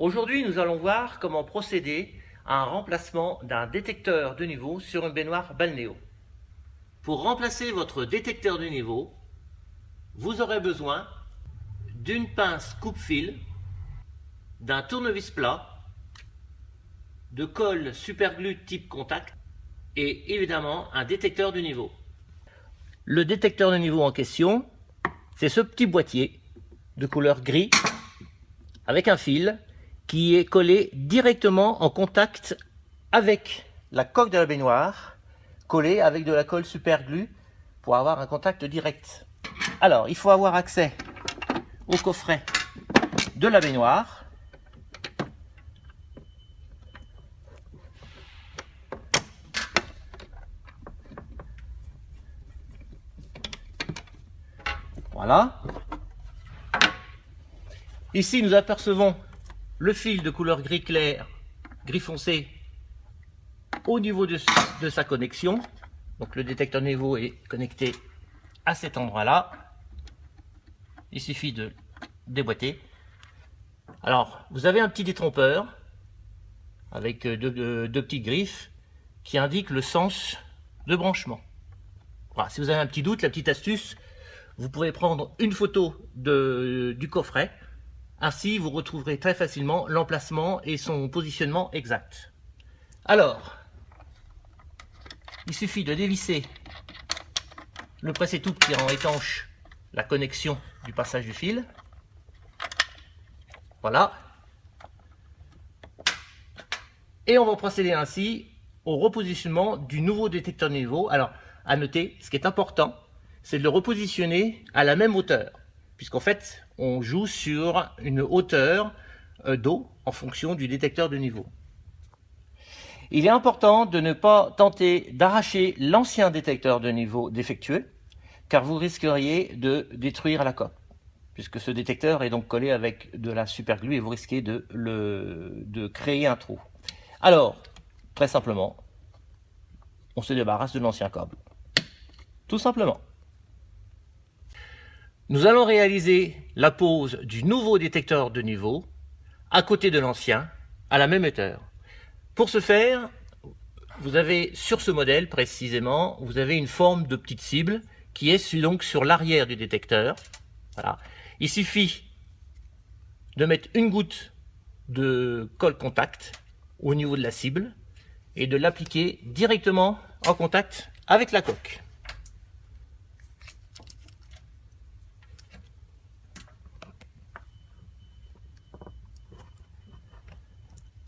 Aujourd'hui, nous allons voir comment procéder à un remplacement d'un détecteur de niveau sur une baignoire balnéo. Pour remplacer votre détecteur de niveau, vous aurez besoin d'une pince coupe-fil, d'un tournevis plat, de colle superglue type contact et évidemment un détecteur de niveau. Le détecteur de niveau en question, c'est ce petit boîtier de couleur gris avec un fil qui est collé directement en contact avec la coque de la baignoire, collé avec de la colle superglue pour avoir un contact direct. Alors, il faut avoir accès au coffret de la baignoire. Voilà. Ici, nous apercevons le fil de couleur gris clair, gris foncé, au niveau de sa connexion. Donc le détecteur de niveau est connecté à cet endroit-là. Il suffit de déboîter. Alors, vous avez un petit détrompeur avec deux petites griffes qui indiquent le sens de branchement. Voilà, si vous avez un petit doute, la petite astuce, vous pouvez prendre une photo du coffret. Ainsi, vous retrouverez très facilement l'emplacement et son positionnement exact. Alors, il suffit de dévisser le presse-tout qui rend étanche la connexion du passage du fil. Voilà. Et on va procéder ainsi au repositionnement du nouveau détecteur de niveau. Alors, à noter, ce qui est important, c'est de le repositionner à la même hauteur, puisqu'en fait, on joue sur une hauteur d'eau en fonction du détecteur de niveau. Il est important de ne pas tenter d'arracher l'ancien détecteur de niveau défectueux, car vous risqueriez de détruire la coque, puisque ce détecteur est donc collé avec de la superglue et vous risquez de créer un trou. Alors, très simplement, on se débarrasse de l'ancien câble. Tout simplement. Nous allons réaliser la pose du nouveau détecteur de niveau à côté de l'ancien, à la même hauteur. Pour ce faire, vous avez sur ce modèle précisément, vous avez une forme de petite cible qui est donc sur l'arrière du détecteur. Voilà. Il suffit de mettre une goutte de colle contact au niveau de la cible et de l'appliquer directement en contact avec la coque.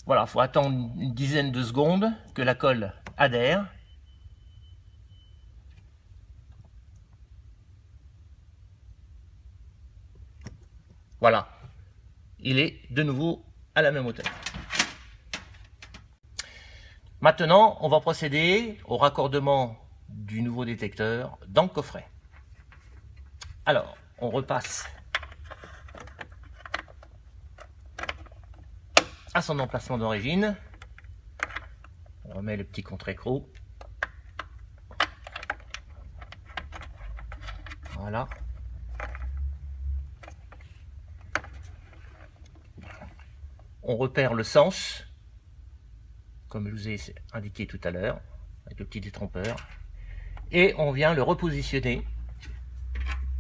Voilà, il faut attendre une dizaine de secondes que la colle adhère. Voilà, il est de nouveau à la même hauteur. Maintenant, on va procéder au raccordement du nouveau détecteur dans le coffret. Alors, on repasse à son emplacement d'origine. On remet le petit contre-écrou. Voilà. On repère le sens, comme je vous ai indiqué tout à l'heure, avec le petit détrompeur. Et on vient le repositionner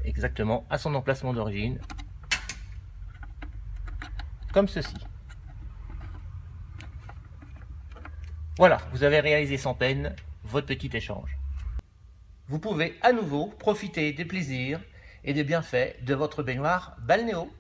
exactement à son emplacement d'origine, comme ceci. Voilà, vous avez réalisé sans peine votre petit échange. Vous pouvez à nouveau profiter des plaisirs et des bienfaits de votre baignoire balnéo.